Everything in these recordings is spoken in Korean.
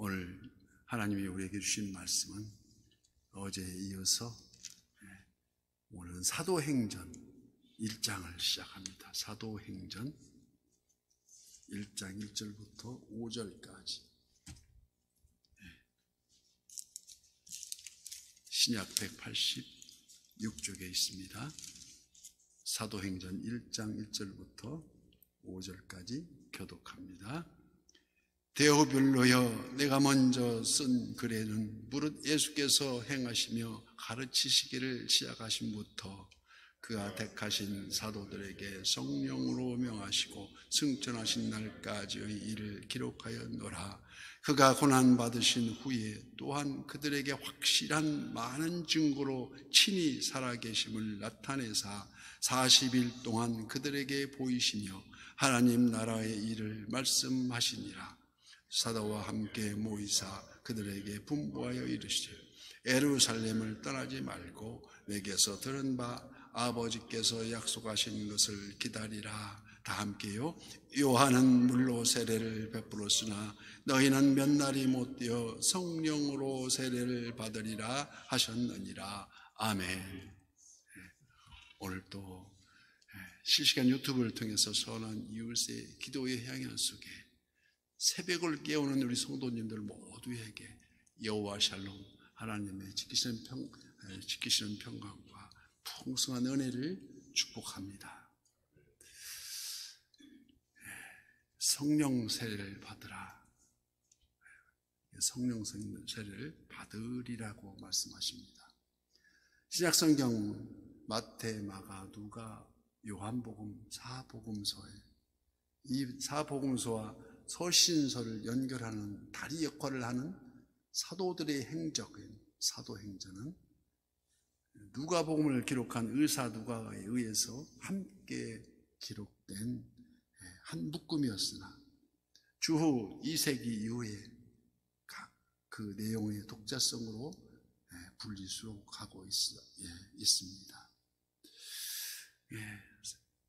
오늘 하나님이 우리에게 주신 말씀은 어제에 이어서 오늘은 사도행전 1장을 시작합니다. 사도행전 1장 1절부터 5절까지 신약 186쪽에 있습니다. 사도행전 1장 1절부터 5절까지 교독합니다. 데오빌로여, 내가 먼저 쓴 글에는 무릇 예수께서 행하시며 가르치시기를 시작하심부터 그가 택하신 사도들에게 성령으로 명하시고 승천하신 날까지의 일을 기록하였노라. 그가 고난받으신 후에 또한 그들에게 확실한 많은 증거로 친히 살아계심을 나타내사 40일 동안 그들에게 보이시며 하나님 나라의 일을 말씀하시니라. 사도와 함께 모이사 그들에게 분부하여 이르시되 예루살렘을 떠나지 말고 내게서 들은 바 아버지께서 약속하신 것을 기다리라. 다 함께요. 요한은 물로 세례를 베풀었으나 너희는 몇 날이 못되어 성령으로 세례를 받으리라 하셨느니라. 아멘. 오늘 또 실시간 유튜브를 통해서 선한 이웃의 기도의 향연 속에 새벽을 깨우는 우리 성도님들 모두에게 여호와 샬롬 하나님의 지키시는 평강과 풍성한 은혜를 축복합니다. 성령 세례를 받으라. 성령 세례를 받으리라고 말씀하십니다. 신약성경 마태, 마가, 누가, 요한복음, 사복음서에 이 사복음서와 서신서를 연결하는 다리 역할을 하는 사도들의 행적인 사도행전은 누가복음을 기록한 의사 누가에 의해서 함께 기록된 한 묶음이었으나 주후 2세기 이후에 각 그 내용의 독자성으로 분리수록하고 있습니다.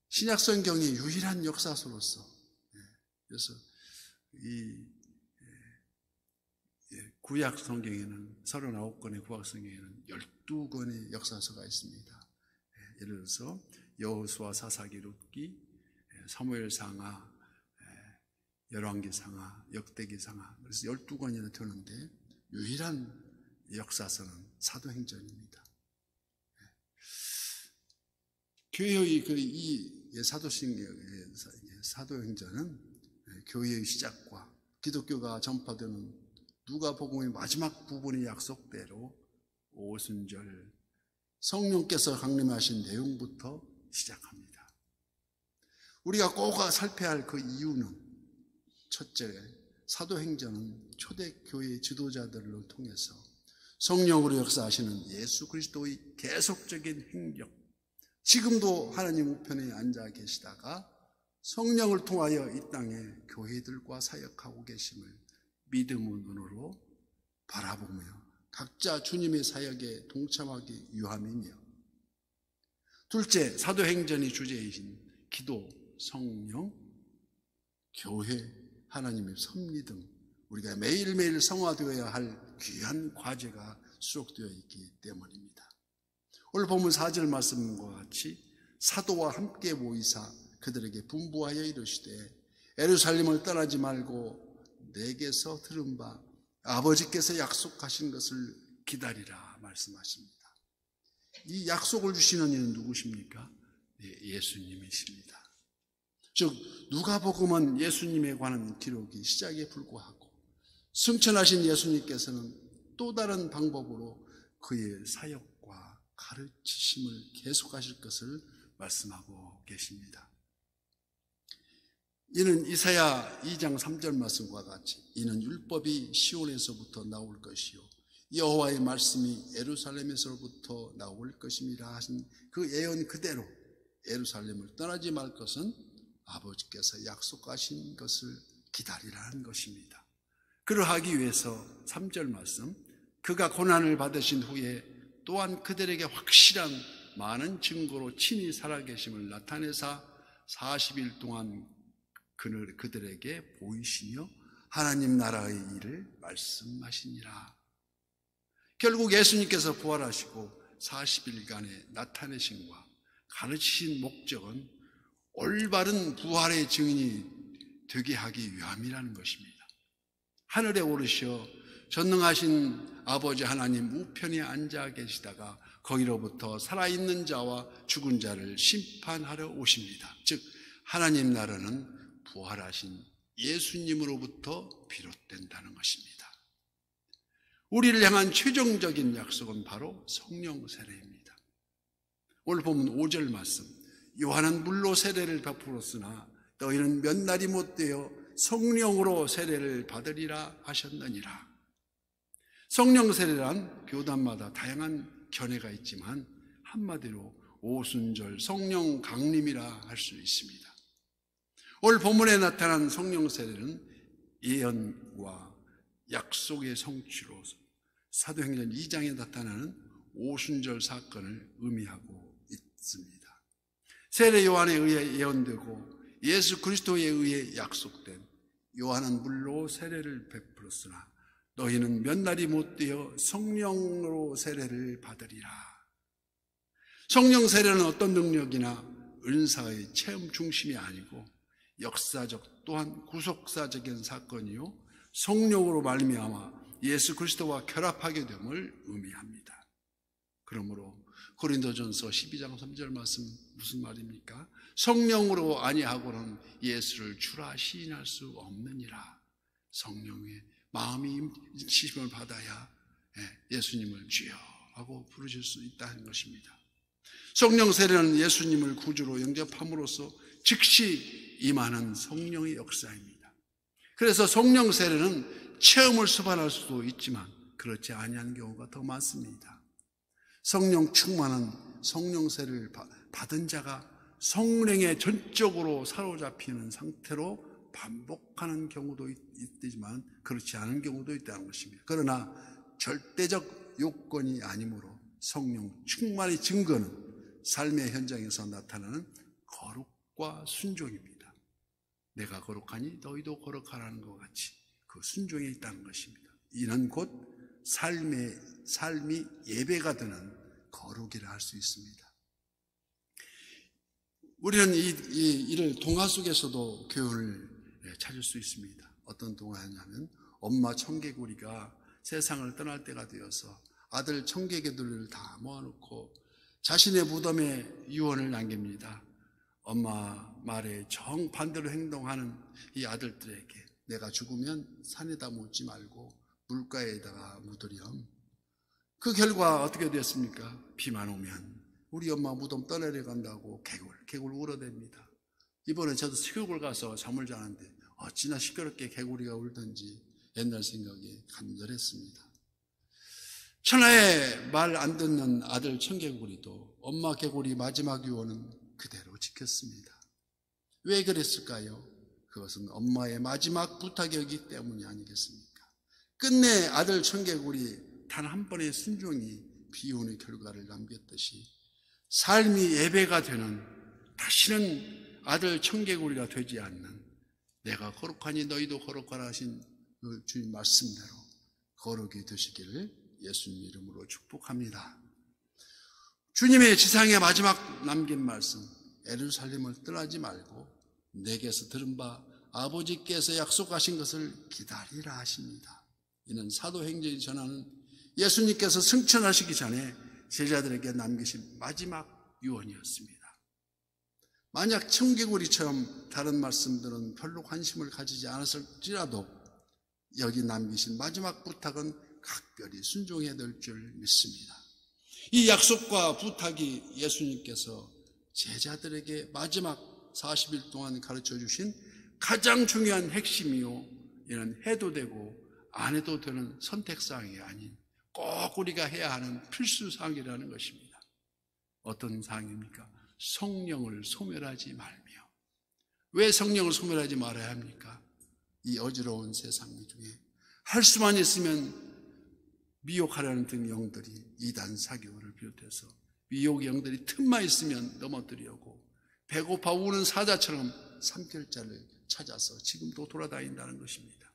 신약성경이 유일한 역사서로서 그래서 이 구약 성경에는 39권의 구약 성경에는 12권의 역사서가 있습니다. 예를 들어서 여호수아, 사사기, 룻기, 사무엘상하, 열왕기상하, 역대기상하, 그래서 12권이나 되는데 유일한 역사서는 사도행전입니다. 교회의 이 사도행전은 교회의 시작과 기독교가 전파되는 누가복음의 마지막 부분의 약속대로 오순절 성령께서 강림하신 내용부터 시작합니다. 우리가 꼭 살펴야 할 그 이유는 첫째, 사도행전은 초대교회 지도자들을 통해서 성령으로 역사하시는 예수 그리스도의 계속적인 행적, 지금도 하나님 우편에 앉아 계시다가 성령을 통하여 이 땅에 교회들과 사역하고 계심을 믿음의 눈으로 바라보며 각자 주님의 사역에 동참하기 위함이며, 둘째, 사도행전의 주제이신 기도, 성령, 교회, 하나님의 섭리 등 우리가 매일매일 성화되어야 할 귀한 과제가 수록되어 있기 때문입니다. 오늘 본문 4절 말씀과 같이 사도와 함께 모이사 그들에게 분부하여 이르시되 예루살렘을 떠나지 말고 내게서 들은 바 아버지께서 약속하신 것을 기다리라 말씀하십니다. 이 약속을 주시는 이는 누구십니까? 예수님이십니다. 즉 누가복음은 예수님에 관한 기록이 시작에 불과하고 승천하신 예수님께서는 또 다른 방법으로 그의 사역과 가르치심을 계속하실 것을 말씀하고 계십니다. 이는 이사야 2장 3절 말씀과 같이 이는 율법이 시온에서부터 나올 것이요 여호와의 말씀이 예루살렘에서부터 나올 것임이라 하신 그 예언 그대로 예루살렘을 떠나지 말 것은 아버지께서 약속하신 것을 기다리라는 것입니다. 그러하기 위해서 3절 말씀, 그가 고난을 받으신 후에 또한 그들에게 확실한 많은 증거로 친히 살아계심을 나타내사 40일 동안 그들에게 보이시며 하나님 나라의 일을 말씀하시니라. 결국 예수님께서 부활하시고 40일간의 나타내심과 가르치신 목적은 올바른 부활의 증인이 되게 하기 위함이라는 것입니다. 하늘에 오르시어 전능하신 아버지 하나님 우편에 앉아 계시다가 거기로부터 살아있는 자와 죽은 자를 심판하러 오십니다. 즉 하나님 나라는 부활하신 예수님으로부터 비롯된다는 것입니다. 우리를 향한 최종적인 약속은 바로 성령 세례입니다. 오늘 보면 5절 말씀, 요한은 물로 세례를 베풀었으나 너희는 몇 날이 못되어 성령으로 세례를 받으리라 하셨느니라. 성령 세례란 교단마다 다양한 견해가 있지만 한마디로 오순절 성령 강림이라 할 수 있습니다. 오늘 본문에 나타난 성령 세례는 예언과 약속의 성취로 사도행전 2장에 나타나는 오순절 사건을 의미하고 있습니다. 세례 요한에 의해 예언되고 예수 그리스도에 의해 약속된 요한은 물로 세례를 베풀었으나 너희는 몇 날이 못되어 성령으로 세례를 받으리라. 성령 세례는 어떤 능력이나 은사의 체험 중심이 아니고 역사적 또한 구속사적인 사건이요 성령으로 말미암아 예수 그리스도와 결합하게 됨을 의미합니다. 그러므로 고린도전서 12장 3절 말씀 무슨 말입니까? 성령으로 아니하고는 예수를 주라 시인할 수 없느니라. 성령의 마음이 임치심을 받아야 예수님을 주여 하고 부르실 수 있다는 것입니다. 성령 세례는 예수님을 구주로 영접함으로써 즉시 임하는 성령의 역사입니다. 그래서 성령 세례는 체험을 수반할 수도 있지만 그렇지 아니한 경우가 더 많습니다. 성령 충만한 성령 세례를 받은 자가 성령에 전적으로 사로잡히는 상태로 반복하는 경우도 있지만 그렇지 않은 경우도 있다는 것입니다. 그러나 절대적 요건이 아니므로 성령 충만의 증거는 삶의 현장에서 나타나는 거룩과 순종입니다. 내가 거룩하니 너희도 거룩하라는 것 같이 그 순종에 있다는 것입니다. 이는 곧 삶이 예배가 되는 거룩이라 할 수 있습니다. 우리는 이를 동화 속에서도 교훈을 찾을 수 있습니다. 어떤 동화냐면 엄마 청개구리가 세상을 떠날 때가 되어서 아들 청개구리들을 다 모아놓고 자신의 무덤에 유언을 남깁니다. 엄마 말에 정반대로 행동하는 이 아들들에게 내가 죽으면 산에다 묻지 말고 물가에다가 묻으렴. 그 결과 어떻게 됐습니까? 비만 오면 우리 엄마 무덤 떠내려간다고 개굴 울어댑니다. 이번에 저도 시골 가서 잠을 자는데 어찌나 시끄럽게 개구리가 울던지 옛날 생각이 간절했습니다. 천하에 말 안 듣는 아들 청개구리도 엄마 개구리 마지막 유언은 그대로 지켰습니다. 왜 그랬을까요? 그것은 엄마의 마지막 부탁이었기 때문이 아니겠습니까? 끝내 아들 청개구리 단 한 번의 순종이 비운의 결과를 남겼듯이 삶이 예배가 되는 다시는 아들 청개구리가 되지 않는 내가 거룩하니 너희도 거룩하라 하신 그 주님 말씀대로 거룩이 되시기를 예수님 이름으로 축복합니다. 주님의 지상의 마지막 남긴 말씀, 예루살렘을 떠나지 말고 내게서 들은 바 아버지께서 약속하신 것을 기다리라 하십니다. 이는 사도행전이 전하는 예수님께서 승천하시기 전에 제자들에게 남기신 마지막 유언이었습니다. 만약 청개구리처럼 다른 말씀들은 별로 관심을 가지지 않았을지라도 여기 남기신 마지막 부탁은 각별히 순종해야 될 줄 믿습니다. 이 약속과 부탁이 예수님께서 제자들에게 마지막 40일 동안 가르쳐 주신 가장 중요한 핵심이요, 이는 해도 되고 안 해도 되는 선택사항이 아닌 꼭 우리가 해야 하는 필수사항이라는 것입니다. 어떤 사항입니까? 성령을 소멸하지 말며. 왜 성령을 소멸하지 말아야 합니까? 이 어지러운 세상 중에 할 수만 있으면 미혹하려는 등 영들이 이단 사교를 비롯해서 미혹의 영들이 틈만 있으면 넘어뜨리려고 배고파 우는 사자처럼 삼킬자를 찾아서 지금도 돌아다닌다는 것입니다.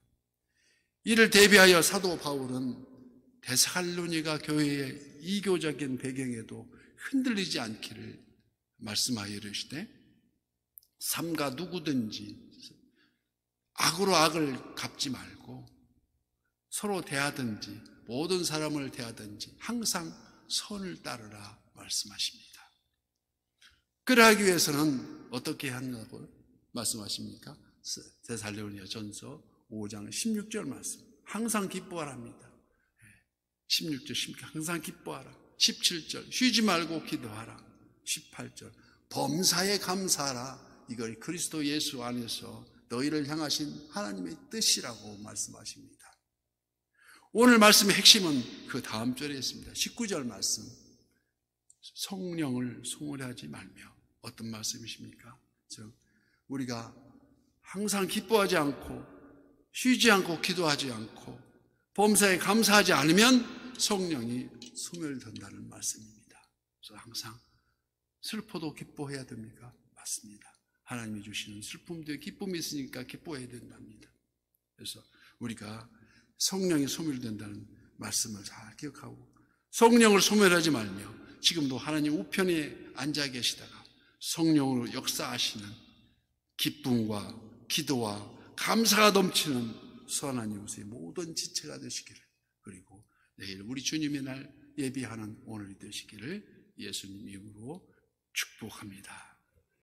이를 대비하여 사도 바울은 데살로니가 교회의 이교적인 배경에도 흔들리지 않기를 말씀하여 이르시되 삼가 누구든지 악으로 악을 갚지 말고 서로 대하든지 모든 사람을 대하든지 항상 선을 따르라 말씀하십니다. 그러하기 위해서는 어떻게 한다고 말씀하십니까? 데살로니가 전서 5장 16절 말씀. 항상 기뻐하랍니다. 16절, 16절 항상 기뻐하라. 17절 쉬지 말고 기도하라. 18절 범사에 감사하라. 이걸 그리스도 예수 안에서 너희를 향하신 하나님의 뜻이라고 말씀하십니다. 오늘 말씀의 핵심은 그 다음 절에 있습니다. 19절 말씀. 성령을 소홀하지 말며. 어떤 말씀이십니까? 즉 우리가 항상 기뻐하지 않고 쉬지 않고 기도하지 않고 범사에 감사하지 않으면 성령이 소멸된다는 말씀입니다. 그래서 항상 슬퍼도 기뻐해야 됩니까? 맞습니다. 하나님이 주시는 슬픔도 기쁨이 있으니까 기뻐해야 된답니다. 그래서 우리가 성령이 소멸된다는 말씀을 잘 기억하고 성령을 소멸하지 말며 지금도 하나님 우편에 앉아 계시다가 성령으로 역사하시는 기쁨과 기도와 감사가 넘치는 선한 이웃의 모든 지체가 되시기를, 그리고 내일 우리 주님의 날 예비하는 오늘이 되시기를 예수님 이름으로 축복합니다.